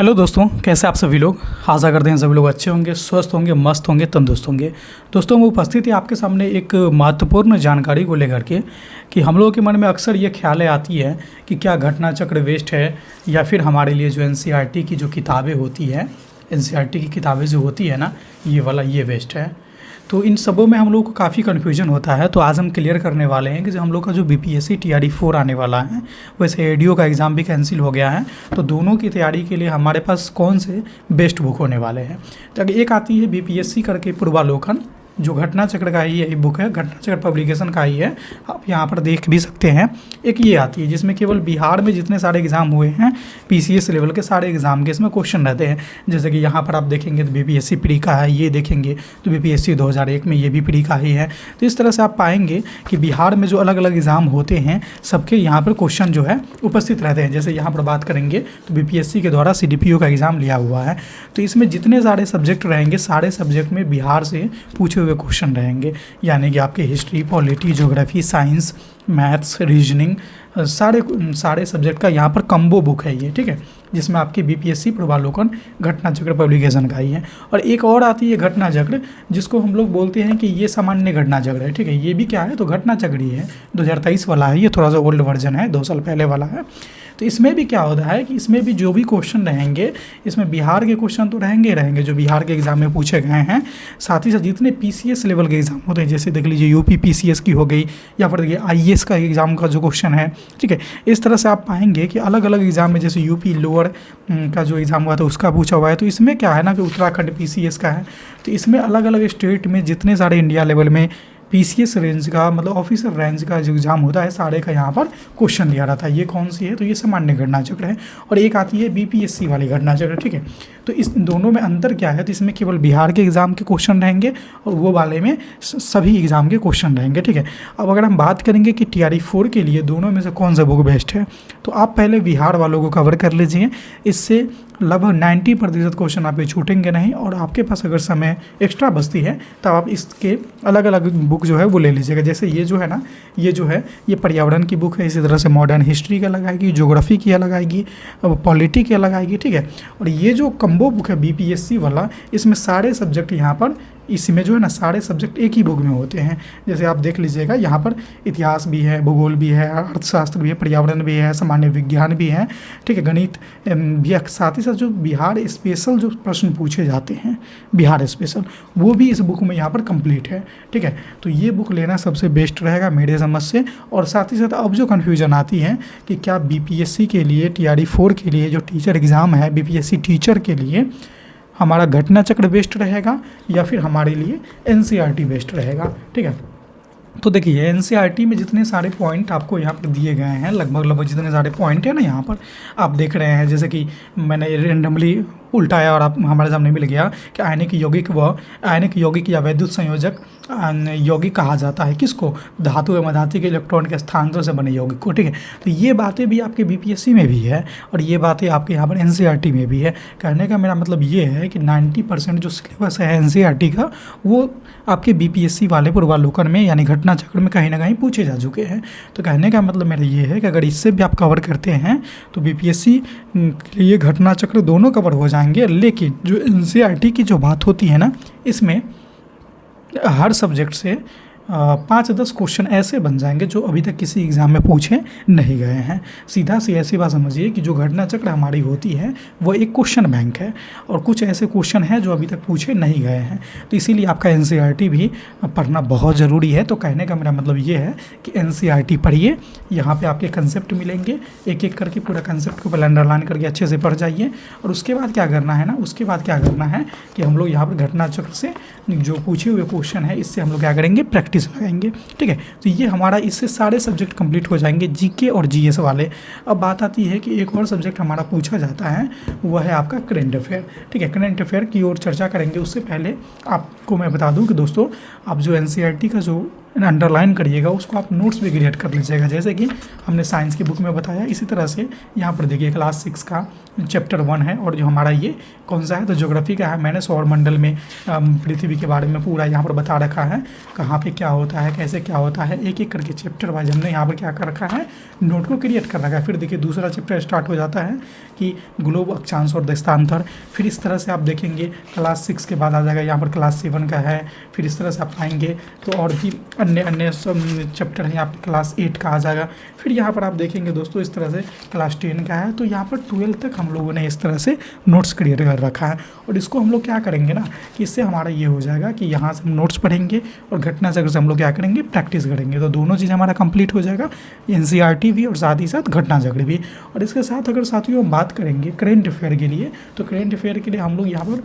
Hello दोस्तों, कैसे आप सभी लोग। आशा करते हैं सभी लोग अच्छे होंगे, स्वस्थ होंगे, मस्त होंगे, तंदुरुस्त होंगे। दोस्तों, मैं उपस्थित है आपके सामने एक महत्वपूर्ण जानकारी को लेकर के कि हम लोगों के मन में अक्सर ये ख्यालें आती है कि क्या घटना चक्र वेस्ट है या फिर हमारे लिए जो एनसीईआरटी की जो किताबें होती हैं, एनसीईआरटी की किताबें जो होती है ना, ये वेस्ट है। तो इन सबों में हम लोग को काफ़ी कन्फ्यूजन होता है। तो आज हम क्लियर करने वाले हैं कि जो हम लोग का जो बीपीएससी टीआरई 4 आने वाला है, वैसे एडीओ का एग्ज़ाम भी कैंसिल हो गया है। तो दोनों की तैयारी के लिए हमारे पास कौन से बेस्ट बुक होने वाले हैं। तो एक आती है बीपीएससी करके पूर्वालोकन, जो घटना चक्र का ही है बुक है, घटना चक्र पब्लिकेशन का ही है, आप यहाँ पर देख भी सकते हैं। एक ये आती है जिसमें केवल बिहार में जितने सारे एग्ज़ाम हुए हैं पीसीएस लेवल के सारे एग्ज़ाम के इसमें क्वेश्चन रहते हैं। जैसे कि यहाँ पर आप देखेंगे तो बीपीएससी प्री का है, ये देखेंगे तो बीपीएससी 2001 में ये भी प्री का ही है। तो इस तरह से आप पाएंगे कि बिहार में जो अलग अलग एग्ज़ाम होते हैं सबके यहाँ पर क्वेश्चन जो है उपस्थित रहते हैं। जैसे यहाँ पर बात करेंगे तो बीपीएससी के द्वारा सीडीपीओ का एग्ज़ाम लिया हुआ है, तो इसमें जितने सारे सब्जेक्ट रहेंगे सारे सब्जेक्ट में बिहार से पूछे हुए क्वेश्चन रहेंगे। यानी कि आपके history, polity, geography, science, maths, reasoning, सारे सब्जेक्ट का यहाँ पर कम्बो बुक है ये, ठीक है, जिसमें आपके बीपीएससी पूर्वालोकन घटना चक्र पब्लिकेशन का ही है। और एक और आती है घटना चक्र, जिसको हम लोग बोलते हैं कि ये सामान्य घटना चक्र है, ठीक है। ये भी क्या है, तो घटना चक्र ही है, 2023 वाला है, ये थोड़ा सा ओल्ड वर्जन है, 2 साल पहले वाला है। तो इसमें भी क्या होता है कि इसमें भी जो भी क्वेश्चन रहेंगे, इसमें बिहार के क्वेश्चन तो रहेंगे जो बिहार के एग्ज़ाम में पूछे गए हैं। साथ ही साथ जितने पीसीएस लेवल के एग्ज़ाम होते हैं, जैसे देख लीजिए यूपी पीसीएस की हो गई, या फिर देखिए आईएएस का एग्ज़ाम का जो क्वेश्चन है, ठीक है। इस तरह से आप पाएंगे कि अलग अलग एग्ज़ाम में, जैसे यूपी लोअर का जो एग्ज़ाम हुआ था उसका पूछा हुआ है। तो इसमें क्या है ना कि उत्तराखंड पीसीएस का है, तो इसमें अलग अलग स्टेट में जितने सारे इंडिया लेवल में पीसीएस रेंज का, मतलब ऑफिसर रेंज का जो एग्ज़ाम होता है, सारे का यहाँ पर क्वेश्चन दिया रहता है। ये कौन सी है, तो ये सामान्य घटना चक्र है। और एक आती है बीपीएससी वाली घटना चक्र, ठीक है। तो इस दोनों में अंतर क्या है, तो इसमें केवल बिहार के एग्ज़ाम के क्वेश्चन रहेंगे और वो वाले में सभी एग्ज़ाम के क्वेश्चन रहेंगे, ठीक है। अब अगर हम बात करेंगे कि टीआरई 4 के लिए दोनों में से कौन सा बुक बेस्ट है, तो आप पहले बिहार वालों को कवर कर लीजिए। इससे लगभग 90% क्वेश्चन आप छूटेंगे नहीं, और आपके पास अगर समय एक्स्ट्रा बचती है तब आप इसके अलग अलग बुक जो है वो ले लीजिएगा। जैसे ये जो है ना, ये पर्यावरण की बुक है, इसी तरह से मॉडर्न हिस्ट्री का लगाएगी, ज्योग्राफी की अलग आएगी, पॉलिटी की अलग आएगी, ठीक है। और ये जो कम्बो बुक है बीपीएससी वाला, इसमें सारे सब्जेक्ट यहाँ पर इसमें जो है ना सारे सब्जेक्ट एक ही बुक में होते हैं। जैसे आप देख लीजिएगा, यहाँ पर इतिहास भी है, भूगोल भी है, अर्थशास्त्र भी है, पर्यावरण भी है, सामान्य विज्ञान भी है, ठीक है, गणित भी है। साथ ही साथ जो बिहार स्पेशल जो प्रश्न पूछे जाते हैं, बिहार स्पेशल, वो भी इस बुक में यहाँ पर कंप्लीट है, ठीक है। तो ये बुक लेना सबसे बेस्ट रहेगा मेरे समझ से। और साथ ही साथ अब जो कन्फ्यूजन आती है कि क्या बीपीएससी के लिए, टीआरई 4 के लिए जो टीचर एग्ज़ाम है, बीपीएससी टीचर के लिए हमारा घटना चक्र बेस्ट रहेगा या फिर हमारे लिए एनसीईआरटी बेस्ट रहेगा, ठीक है। तो देखिए एनसीईआरटी में जितने सारे पॉइंट आपको यहाँ पर दिए गए हैं, लगभग जितने सारे पॉइंट हैं ना, यहाँ पर आप देख रहे हैं, जैसे कि मैंने रेंडमली उल्टाया और आप हमारे सामने मिल गया कि आयनिक यौगिक या वैद्युत संयोजक यौगिक कहा जाता है किसको, धातु एवं अधातु के इलेक्ट्रॉन के स्थानांतरण से बने यौगिक को, ठीक है। तो ये बातें भी आपके बीपीएससी में भी है और ये बातें आपके यहाँ पर एनसीईआरटी में भी है। कहने का मेरा मतलब ये है कि 90% जो सिलेबस है एनसीईआरटी का, वो आपके बीपीएससी वाले पूर्वालोकन में यानी घटना चक्र में कहीं ना कहीं पूछे जा चुके हैं। तो कहने का मतलब मेरा ये है कि अगर इससे भी आप कवर करते हैं तो बीपीएससी के लिए घटना चक्र दोनों कवर हो जाएंगे। लेकिन जो एनसीईआरटी की जो बात होती है ना, इसमें हर सब्जेक्ट से 5-10 क्वेश्चन ऐसे बन जाएंगे जो अभी तक किसी एग्ज़ाम में पूछे नहीं गए हैं। सीधा सी ऐसी बात समझिए कि जो घटना चक्र हमारी होती है वो एक क्वेश्चन बैंक है और कुछ ऐसे क्वेश्चन हैं जो अभी तक पूछे नहीं गए हैं। तो इसीलिए आपका एनसीईआरटी भी पढ़ना बहुत ज़रूरी है। तो कहने का मेरा मतलब ये है कि एनसीईआरटी पढ़िए, यहाँ पे आपके कंसेप्ट मिलेंगे, एक एक करके पूरा कंसेप्ट को पहले अंडरलाइन करके अच्छे से पढ़ जाइए। और उसके बाद क्या करना है ना, उसके बाद क्या करना है कि हम लोग यहाँ पर घटना चक्र से जो पूछे हुए क्वेश्चन है, इससे हम लोग क्या करेंगे, प्रैक्टिस लगाएंगे, ठीक है। तो ये हमारा इससे सारे सब्जेक्ट कंप्लीट हो जाएंगे, जीके और जीएस वाले। अब बात आती है कि एक और सब्जेक्ट हमारा पूछा जाता है, वह है आपका करंट अफेयर, ठीक है। करंट अफेयर की ओर चर्चा करेंगे उससे पहले आपको मैं बता दूं कि दोस्तों, आप जो एनसीईआरटी का जो अंडरलाइन करिएगा उसको आप नोट्स भी क्रिएट कर लीजिएगा। जैसे कि हमने साइंस की बुक में बताया, इसी तरह से यहाँ पर देखिए क्लास 6 का चैप्टर 1 है और जो हमारा ये कौन सा है तो ज्योग्राफी का है। मैंने सौरमंडल में पृथ्वी के बारे में पूरा यहाँ पर बता रखा है, कहाँ पे क्या होता है, कैसे क्या होता है, एक एक करके चैप्टर वाइज हमने यहाँ पर क्या कर रखा है, नोट को क्रिएट कर रखा है। फिर देखिए दूसरा चैप्टर स्टार्ट हो जाता है कि ग्लोब अक्षांश और देशांतर। फिर इस तरह से आप देखेंगे क्लास 6 के बाद आ जाएगा यहाँ पर क्लास 7 का है। फिर इस तरह से आप आएंगे तो और भी अन्य सब चैप्टर है, यहाँ पर क्लास 8 का आ जाएगा। फिर यहाँ पर आप देखेंगे दोस्तों इस तरह से क्लास 10 का है। तो यहाँ पर 12 तक हम लोगों ने इस तरह से नोट्स क्रिएट कर रखा है। और इसको हम लोग क्या करेंगे ना कि इससे हमारा ये हो जाएगा कि यहाँ से हम नोट्स पढ़ेंगे और घटना चक्र से हम लोग क्या करेंगे, प्रैक्टिस करेंगे। तो दोनों चीज़ हमारा कंप्लीट हो जाएगा, एनसीईआरटी भी और साथ ही साथ घटना चक्र भी। और इसके साथ अगर साथियों हम बात करेंगे करेंट अफेयर के लिए, तो करेंट अफेयर के लिए हम लोग यहाँ पर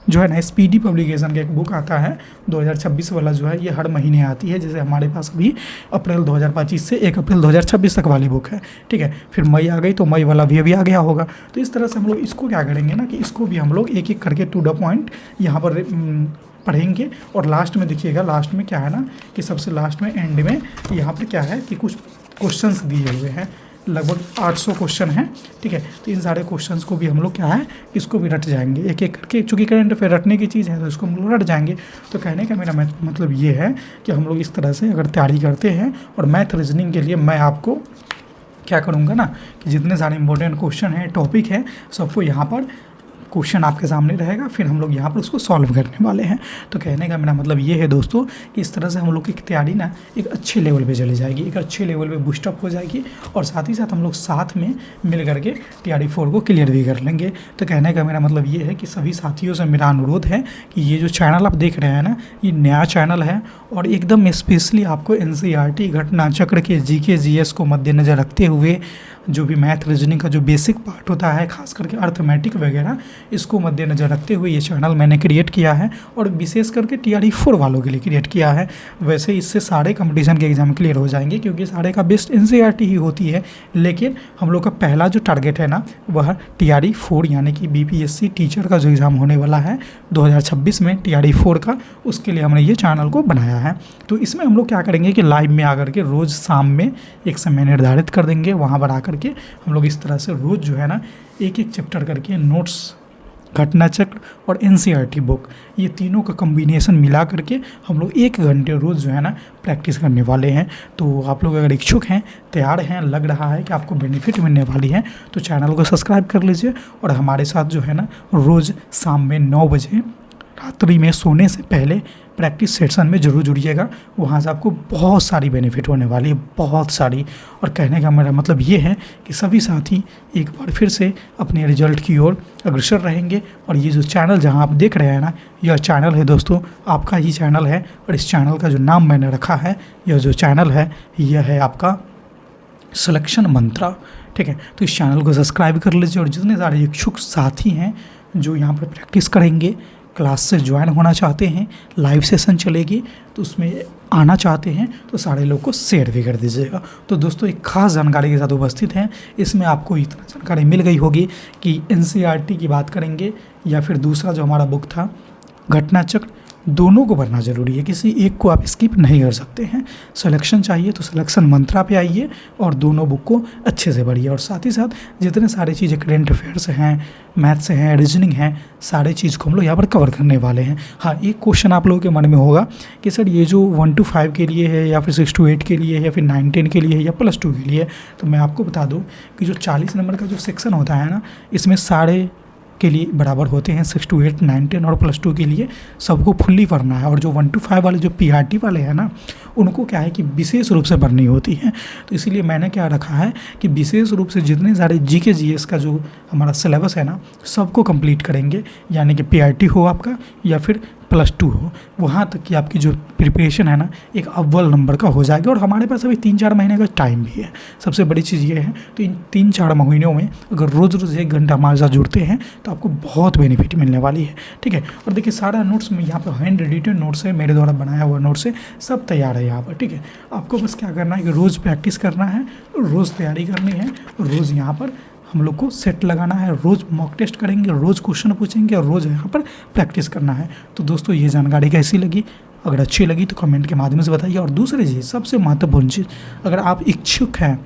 जो है ना स्पीडी पब्लिकेशन का एक बुक आता है 2026 वाला, जो है ये हर महीने आती है। जैसे हमारे पास अभी अप्रैल 2025 से 1 अप्रैल 2026 तक वाली बुक है, ठीक है। फिर मई आ गई तो मई वाला भी अभी आ गया होगा। तो इस तरह से हम लोग इसको क्या करेंगे ना कि इसको भी हम लोग एक एक करके टू द पॉइंट यहाँ पर पढ़ेंगे। और लास्ट में देखिएगा, लास्ट में क्या है ना कि सबसे लास्ट में एंड में यहाँ पर क्या है कि कुछ क्वेश्चंस दिए हुए हैं, लगभग 800 क्वेश्चन हैं, ठीक है। तो इन सारे क्वेश्चंस को भी हम लोग क्या है इसको भी रट जाएंगे एक एक करके, चूँकि करंट अफेयर रटने की चीज़ है तो इसको हम लोग रट जाएंगे। तो कहने का मेरा मतलब ये है कि हम लोग इस तरह से अगर तैयारी करते हैं, और मैथ रीजनिंग के लिए मैं आपको क्या करूँगा ना कि जितने सारे इंपॉर्टेंट क्वेश्चन हैं, टॉपिक है, सबको यहाँ पर क्वेश्चन आपके सामने रहेगा, फिर हम लोग यहाँ पर उसको सॉल्व करने वाले हैं। तो कहने का मेरा मतलब ये है दोस्तों कि इस तरह से हम लोग की तैयारी ना एक अच्छे लेवल पे चली जाएगी, एक अच्छे लेवल पे बूस्टअप हो जाएगी। और साथ ही साथ हम लोग साथ में मिल करके TRE4 को क्लियर भी कर लेंगे। तो कहने का मेरा मतलब ये है कि सभी साथियों से मेरा अनुरोध है कि ये जो चैनल आप देख रहे हैं ना, ये नया चैनल है और एकदम स्पेशली आपको NCERT घटना चक्र के GK GS को मद्देनज़र रखते हुए जो भी मैथ रीजनिंग का जो बेसिक पार्ट होता है, खास करके अर्थमेटिक वगैरह, इसको मद्देनज़र रखते हुए ये चैनल मैंने क्रिएट किया है और विशेष करके TRE4 वालों के लिए क्रिएट किया है। वैसे इससे सारे कंपटीशन के एग्ज़ाम क्लियर हो जाएंगे क्योंकि सारे का बेस्ट NCERT ही होती है, लेकिन हम लोग का पहला जो टारगेट है ना वह TRE4 यानी कि BPSC टीचर का जो एग्ज़ाम होने वाला है 2026 में TRE4 का, उसके लिए हमने ये चैनल को बनाया है। तो इसमें हम लोग क्या करेंगे कि लाइव में आकर के रोज़ शाम में एक समय निर्धारित कर देंगे, वहाँ पर आकर के हम लोग इस तरह से रोज़ जो है ना एक एक चैप्टर करके नोट्स, घटना चक्र और NCERT बुक, ये तीनों का कम्बिनेशन मिला करके हम लोग 1 घंटे रोज़ जो है ना प्रैक्टिस करने वाले हैं। तो आप लोग अगर इच्छुक हैं, तैयार हैं, लग रहा है कि आपको बेनिफिट मिलने वाली है, तो चैनल को सब्सक्राइब कर लीजिए और हमारे साथ जो है ना रोज़ शाम में 9 बजे रात्रि में सोने से पहले प्रैक्टिस सेशन में ज़रूर जुड़िएगा। वहाँ से आपको बहुत सारी बेनिफिट होने वाली है, बहुत सारी। और कहने का मेरा मतलब ये है कि सभी साथी एक बार फिर से अपने रिजल्ट की ओर अग्रसर रहेंगे। और ये जो चैनल जहाँ आप देख रहे हैं ना, यह चैनल है दोस्तों आपका ही चैनल है। और इस चैनल का जो नाम मैंने रखा है, यह जो चैनल है यह है आपका सिलेक्शन मंत्रा, ठीक है। तो इस चैनल को सब्सक्राइब कर लीजिए और जितने सारे इच्छुक साथी हैं जो यहाँ पर प्रैक्टिस करेंगे, क्लास से ज्वाइन होना चाहते हैं, लाइव सेशन चलेगी तो उसमें आना चाहते हैं, तो सारे लोग को शेयर भी कर दीजिएगा। तो दोस्तों एक खास जानकारी के साथ उपस्थित हैं, इसमें आपको इतना जानकारी मिल गई होगी कि NCERT की बात करेंगे या फिर दूसरा जो हमारा बुक था घटना चक्र, दोनों को पढ़ना ज़रूरी है, किसी एक को आप स्किप नहीं कर सकते हैं। सिलेक्शन चाहिए तो सिलेक्शन मंत्रा पे आइए और दोनों बुक को अच्छे से पढ़िए। और साथ ही साथ जितने सारी चीज़ें करेंट अफेयर्स हैं, मैथ से हैं, रीजनिंग हैं, सारे चीज़ को हम लोग यहाँ पर कवर करने वाले हैं। हाँ, एक क्वेश्चन आप लोगों के मन में होगा कि सर ये जो 1 to 5 के लिए है या फिर 6 to 8 के लिए है या फिर 9-10 के लिए है या +2 के लिए, तो मैं आपको बता दूँ कि जो 40 नंबर का जो सेक्शन होता है ना, इसमें सारे के लिए बराबर होते हैं। 6 to 8, 9, 10 और +2 के लिए सबको फुल्ली पढ़ना है। और जो 1 to 5 वाले जो PRT वाले हैं ना, उनको क्या है कि विशेष रूप से पढ़नी होती है। तो इसीलिए मैंने क्या रखा है कि विशेष रूप से जितने सारे GK GS का जो हमारा सिलेबस है ना, सबको कंप्लीट करेंगे। यानी कि PRT हो आपका या फिर +2 हो, वहाँ तक कि आपकी जो प्रिपरेशन है ना एक अव्वल नंबर का हो जाएगा। और हमारे पास अभी 3-4 महीने का टाइम भी है। सबसे बड़ी चीज़ ये है, तो इन 3-4 महीनों में अगर रोज़ 1 घंटा हमारे साथ जुड़ते हैं तो आपको बहुत बेनिफिट मिलने वाली है, ठीक है। और देखिए सारा नोट्स में यहाँ पर हैंड एडिटेड नोट्स है, मेरे द्वारा बनाया हुआ नोट्स है, सब तैयार है यहाँ पर, ठीक है। आपको बस क्या करना है कि रोज़ प्रैक्टिस करना है, रोज़ तैयारी करनी है, रोज़ यहाँ पर हम लोग को सेट लगाना है, रोज़ मॉक टेस्ट करेंगे, रोज़ क्वेश्चन पूछेंगे और रोज़ यहाँ पर प्रैक्टिस करना है। तो दोस्तों ये जानकारी कैसी लगी अगर अच्छी लगी तो कमेंट के माध्यम से बताइए। और दूसरी चीज़, सबसे महत्वपूर्ण चीज़, अगर आप इच्छुक हैं,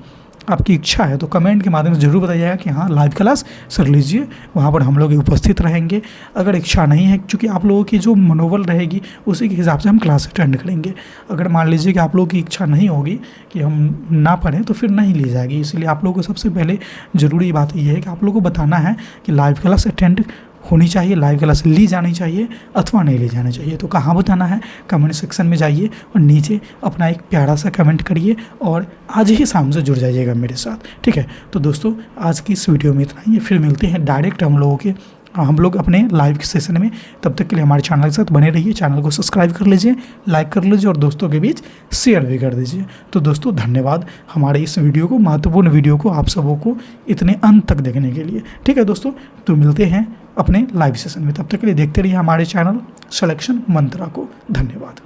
आपकी इच्छा है, तो कमेंट के माध्यम से ज़रूर बताइएगा कि हाँ लाइव क्लास सर लीजिए, वहाँ पर हम लोग उपस्थित रहेंगे। अगर इच्छा नहीं है, क्योंकि आप लोगों की जो मनोबल रहेगी उसी के हिसाब से हम क्लास अटेंड करेंगे। अगर मान लीजिए कि आप लोगों की इच्छा नहीं होगी कि हम ना पढ़ें, तो फिर नहीं ली जाएगी। इसलिए आप लोगों को सबसे पहले ज़रूरी बात यह है कि आप लोगों को बताना है कि लाइव क्लास अटेंड होनी चाहिए, लाइव क्लास ली जानी चाहिए अथवा नहीं ली जानी चाहिए। तो कहाँ बताना है, कमेंट सेक्शन में जाइए और नीचे अपना एक प्यारा सा कमेंट करिए और आज ही शाम से जुड़ जाइएगा मेरे साथ, ठीक है। तो दोस्तों आज की इस वीडियो में इतना ही, फिर मिलते हैं डायरेक्ट हम लोग अपने लाइव सेशन में। तब तक के लिए हमारे चैनल के साथ बने रहिए, चैनल को सब्सक्राइब कर लीजिए, लाइक कर लीजिए और दोस्तों के बीच शेयर भी कर दीजिए। तो दोस्तों धन्यवाद हमारे इस वीडियो को, महत्वपूर्ण वीडियो को आप सबों को इतने अंत तक देखने के लिए, ठीक है दोस्तों। तो मिलते हैं अपने लाइव सेशन में, तब तक के लिए देखते रहिए हमारे चैनल सिलेक्शन मंत्रा को। धन्यवाद।